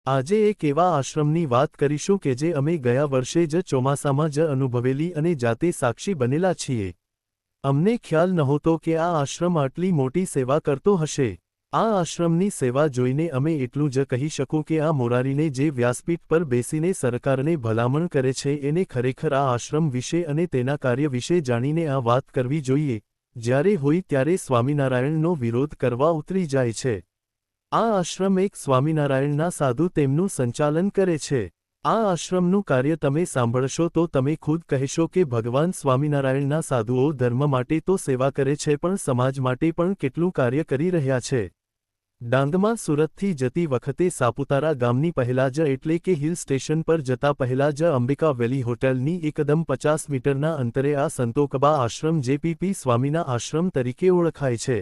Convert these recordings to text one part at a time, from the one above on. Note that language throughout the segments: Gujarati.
આજે એક એવા આશ્રમની વાત કરીશું કે જે અમે ગયા વર્ષે જ ચોમાસામાં જ અનુભવેલી અને જાતે સાક્ષી બનેલા છીએ. અમને ખ્યાલ નહોતો કે આ આશ્રમ આટલી મોટી સેવા કરતો હશે. આ આશ્રમની સેવા જોઈને અમે એટલું જ કહી શકું કે આ મોરારીને જે વ્યાસપીઠ પર બેસીને સરકારને ભલામણ કરે છે એને ખરેખર આ આશ્રમ વિશે અને તેના કાર્ય વિશે જાણીને આ વાત કરવી જોઈએ. જ્યારે હોય ત્યારે સ્વામિનારાયણનો વિરોધ કરવા ઉતરી જાય છે. આ આશ્રમ એક સ્વામિનારાયણના સાધુ તેમનું સંચાલન કરે છે. આ આશ્રમનું કાર્ય તમે સાંભળશો તો તમે ખુદ કહેશો કે ભગવાન સ્વામિનારાયણના સાધુઓ ધર્મ માટે તો સેવા કરે છે પણ સમાજ માટે પણ કેટલું કાર્ય કરી રહ્યા છે. ડાંગમાં સુરતથી જતી વખતે સાપુતારા ગામની પહેલા જ એટલે કે હિલ સ્ટેશન પર જતા પહેલા જ અંબિકા વેલી હોટલની એકદમ 50 મીટરના અંતરે આ સંતોકબા આશ્રમ જેપીપી સ્વામીના આશ્રમ તરીકે ઓળખાય છે.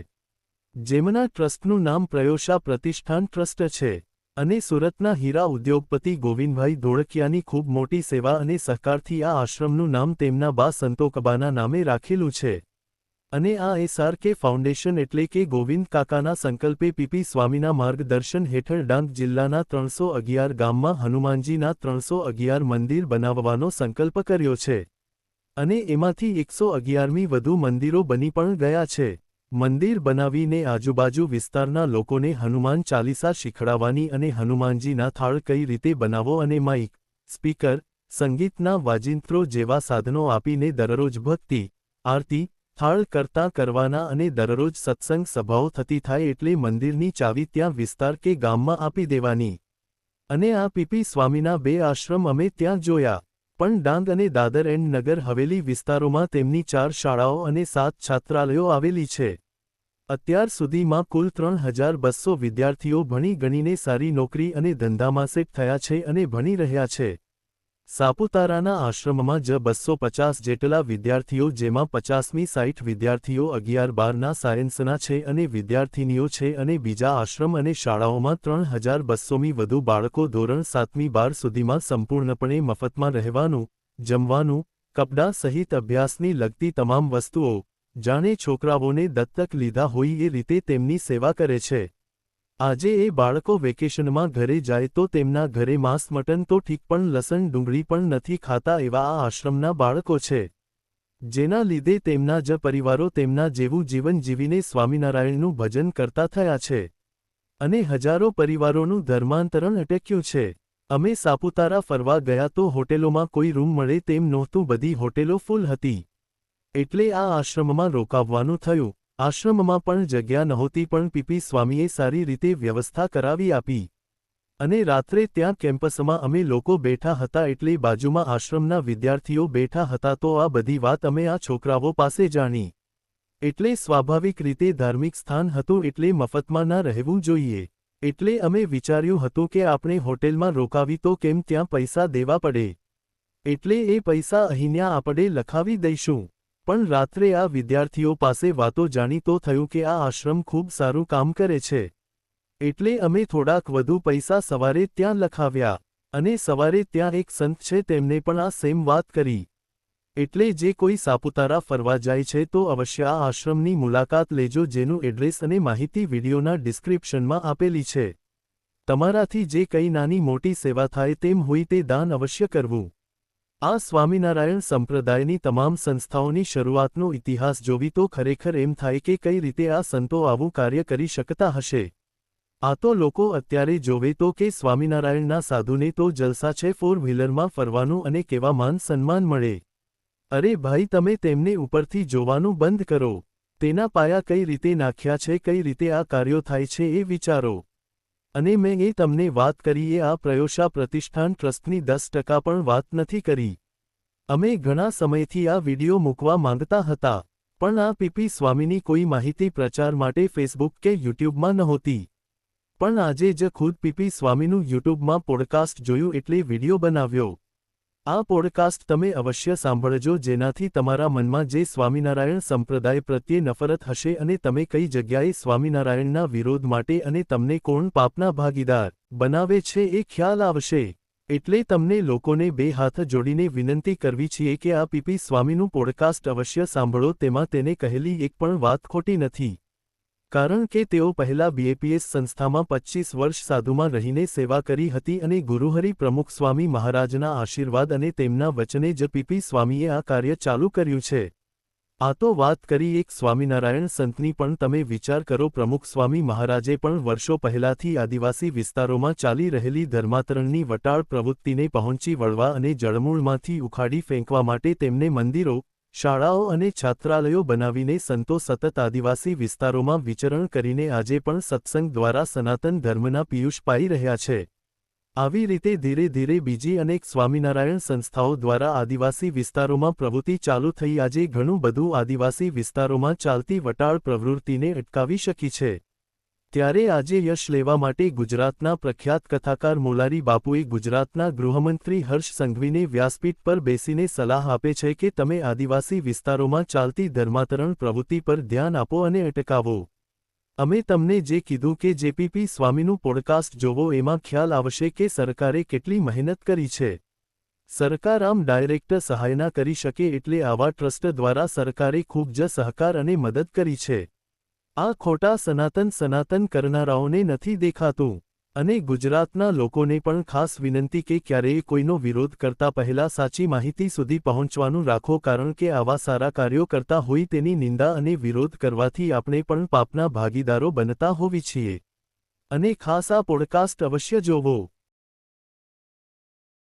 જેમના ટ્રસ્ટનું નામ પ્રયોશા પ્રતિષ્ઠાન ટ્રસ્ટ છે અને સુરતના હીરા ઉદ્યોગપતિ ગોવિંદભાઈ ધોળકિયાની ખૂબ મોટી સેવા અને સહકારથી આ આશ્રમનું નામ તેમના બા સંતોકબાના નામે રાખેલું છે. અને આ SRK ફાઉન્ડેશન એટલે કે ગોવિંદ કાકાના સંકલ્પે પીપી સ્વામીના માર્ગદર્શન હેઠળ ડાંગ જિલ્લાના 311 ગામમાં હનુમાનજીના 311 મંદિર બનાવવાનો સંકલ્પ કર્યો છે. અને એમાંથી 111મી વધુ મંદિરો બની પણ ગયા છે. મંદિર બનાવીને આજુબાજુ વિસ્તારના લોકોને હનુમાન ચાલીસા શીખડાવવાની અને હનુમાનજીના થાળ કઈ રીતે બનાવો અને માઇક, સ્પીકર, સંગીતના વાજિંત્રો જેવા સાધનો આપીને દરરોજ ભક્તિ, આરતી, થાળ કરવાના અને દરરોજ સત્સંગ સભાઓ થતી થાય એટલે મંદિરની ચાવી ત્યાં વિસ્તાર કે ગામમાં આપી દેવાની. અને આ પીપી સ્વામીના 2 આશ્રમ અમે ત્યાં જોયા. પણ ડાંગ અને દાદર એન્ડ નગર હવેલી વિસ્તારોમાં તેમની 4 શાળાઓ અને 7 છાત્રાલયો આવેલી છે. અત્યાર સુધીમાં કુલ 3200 વિદ્યાર્થીઓ ભણી ગણીને સારી નોકરી અને ધંધામાં સેટ થયા છે અને ભણી રહ્યા છે. સાપુતારાના આશ્રમમાં જ 250 જેટલા વિદ્યાર્થીઓ જેમાં 50મી 60 વિદ્યાર્થીઓ 11-12ના સાયન્સના છે અને વિદ્યાર્થિનીઓ છે અને બીજા આશ્રમ અને શાળાઓમાં 3200મી વધુ બાળકો ધોરણ 7મી 12 સુધીમાં સંપૂર્ણપણે મફતમાં રહેવાનું, જમવાનું, કપડાં સહિત અભ્યાસની લગતી તમામ વસ્તુઓ, જાણે છોકરાઓને દત્તક લીધા હોય એ રીતે તેમની સેવા કરે છે. આજે એ બાળકો વેકેશનમાં ઘરે જાય તો તેમના ઘરે માંસ મટન તો ઠીક પણ લસણ ડુંગળી પણ નથી ખાતા એવા આ આશ્રમના બાળકો છે. જેના લીધે તેમના જ પરિવારો તેમના જેવું જીવન જીવીને સ્વામિનારાયણનું ભજન કરતા થયા છે. અને હજારો પરિવારોનું ધર્માંતરણ અટક્યું છે. અમે સાપુતારા ફરવા ગયા તો હોટેલોમાં કોઈ રૂમ મળે તેમ નહોતું, બધી હોટેલો ફૂલ હતી. એટલે આ આશ્રમમાં રોકાવવાનું થયું. આશ્રમમાં પણ જગ્યા નહોતી પણ પીપી સ્વામીએ સારી રીતે વ્યવસ્થા કરાવી આપી. અને રાત્રે ત્યાં કેમ્પસમાં અમે લોકો બેઠા હતા એટલે બાજુમાં આશ્રમના વિદ્યાર્થીઓ બેઠા હતા તો આ બધી વાત અમે આ છોકરાઓ પાસે જાણી. એટલે સ્વાભાવિક રીતે ધાર્મિક સ્થાન હતું એટલે મફતમાં ના રહેવું જોઈએ. એટલે અમે વિચાર્યું હતું કે આપણે હોટેલમાં રોકાવી તો કેમ ત્યાં પૈસા દેવા પડે. એટલે એ પૈસા અહીંયા આપણે લખાવી દઈશું. પણ રાત્રે આ વિદ્યાર્થીઓ પાસે વાતો જાણી તો થયું કે આ આશ્રમ ખૂબ સારું કામ કરે છે. એટલે અમે થોડાક વધુ પૈસા સવારે ત્યાં લખાવ્યા. અને સવારે ત્યાં એક સંત છે તેમને પણ આ સેમ વાત કરી. એટલે જે કોઈ સાપુતારા ફરવા જાય છે તો અવશ્ય આ આશ્રમની મુલાકાત લેજો જેનું એડ્રેસ અને માહિતી વિડીયોના ડિસ્ક્રિપ્શનમાં આપેલી છે. તમારાથી જે કંઈ નાની મોટી સેવા થાય તેમ હોય તે દાન અવશ્ય કરવું. આ સ્વામિનારાયણ સંપ્રદાયની તમામ સંસ્થાઓની શરૂઆતનો ઇતિહાસ જોવી તો ખરેખર એમ થાય કે કઈ રીતે આ સંતો આવું કાર્ય કરી શકતા હશે. આ તો લોકો અત્યારે જોવે તો કે સ્વામિનારાયણના સાધુને તો જલસા છે 4 વ્હીલરમાં ફરવાનું અને કેવા માન સન્માન મળે. અરે ભાઈ તમે તેમને ઉપરથી જોવાનું બંધ કરો. તેના પાયા કઈ રીતે નાખ્યા છે, કઈ રીતે આ કાર્યો થાય છે એ વિચારો. અને મેં એ તમને વાત કરી એ આ પ્રયોશા પ્રતિષ્ઠાન ટ્રસ્ટની 10% પણ વાત નથી કરી. અમે ઘણા સમયથી આ વિડિયો મૂકવા માંગતા હતા. પણ આ પીપી સ્વામીની કોઈ માહિતી પ્રચાર માટે ફેસબુક કે યુટ્યુબમાં નહોતી. પણ આજે જ ખુદ પીપી સ્વામીનું યુટ્યુબમાં પોડકાસ્ટ જોયું એટલે વિડિયો બનાવ્યો. આ પોડકાસ્ટ તમે અવશ્ય સાંભળજો જેનાથી તમારા મનમાં જે સ્વામિનારાયણ સંપ્રદાય પ્રત્યે નફરત હશે અને તમે કઈ જગ્યાએ સ્વામિનારાયણના વિરોધ માટે અને તમને કોણ પાપના ભાગીદાર બનાવે છે એ ખ્યાલ આવશે. એટલે તમને લોકોને 2 હાથ જોડીને વિનંતી કરવી છીએ કે આ પીપી સ્વામીનું પોડકાસ્ટ અવશ્ય સાંભળો. તેમાં તેને કહેલી એક પણ વાત ખોટી નથી. કારણ કે તેઓ પહેલા બીએપીએસ સંસ્થામાં 25 વર્ષ સાધુમાં રહીને સેવા કરી હતી અને ગુરુહરિ પ્રમુખ સ્વામી મહારાજના આશીર્વાદ અને તેમના વચને જ પીપી સ્વામીએ આ કાર્ય ચાલુ કર્યું છે. આ તો વાત કરી એક સ્વામિનારાયણ સંતની, પણ તમે વિચાર કરો, પ્રમુખ સ્વામી મહારાજે પણ વર્ષો પહેલાથી આદિવાસી વિસ્તારોમાં ચાલી રહેલી ધર્માંતરણની વટાળ પ્રવૃત્તિને પહોંચી વળવા અને જળમૂળમાંથી ઉખાડી ફેંકવા માટે તેમને મંદિરો, શાળાઓ અને છાત્રાલયો બનાવીને સંતો સતત આદિવાસી વિસ્તારોમાં વિચરણ કરીને આજે પણ સત્સંગ દ્વારા સનાતન ધર્મના પિયુષ પાઈ રહ્યા છે. આવી રીતે ધીરે ધીરે બીજી અનેક સ્વામિનારાયણ સંસ્થાઓ દ્વારા આદિવાસી વિસ્તારોમાં પ્રવૃત્તિ ચાલુ થઈ આજે ઘણું બધું આદિવાસી વિસ્તારોમાં ચાલતી વટાળ પ્રવૃત્તિને અટકાવી શકી છે. ત્યારે આજે યશ લેવા માટે ગુજરાતના પ્રખ્યાત કથાકાર મોલારી બાપુએ ગુજરાતના ગૃહમંત્રી હર્ષ સંઘવીને વ્યાસપીઠ પર બેસીને સલાહ આપે છે કે તમે આદિવાસી વિસ્તારોમાં ચાલતી ધર્માંતરણ પ્રવૃત્તિ પર ધ્યાન આપો અને અટકાવો. અમે તમને જે કીધું કે જેપીપી સ્વામીનું પોડકાસ્ટ જોવો, એમાં ખ્યાલ આવશે કે સરકારે કેટલી મહેનત કરી છે. સરકાર આમ ડાયરેક્ટ સહાય ના કરી શકે, એટલે આવા ટ્રસ્ટ દ્વારા સરકારે ખૂબ જ સહકાર અને મદદ કરી છે. આ ખોટા સનાતન કરનારાઓને નથી દેખાતું. અને ગુજરાતના લોકોને પણ ખાસ વિનંતી કે ક્યારેય કોઈનો વિરોધ કરતા પહેલા સાચી માહિતી સુધી પહોંચવાનું રાખો, કારણ કે આવા સારા કાર્યો કરતા હોય તેની નિંદા અને વિરોધ કરવાથી આપણે પણ પાપના ભાગીદારો બનતા હોવી છીએ. અને ખાસ આ પોડકાસ્ટ અવશ્ય જોવો.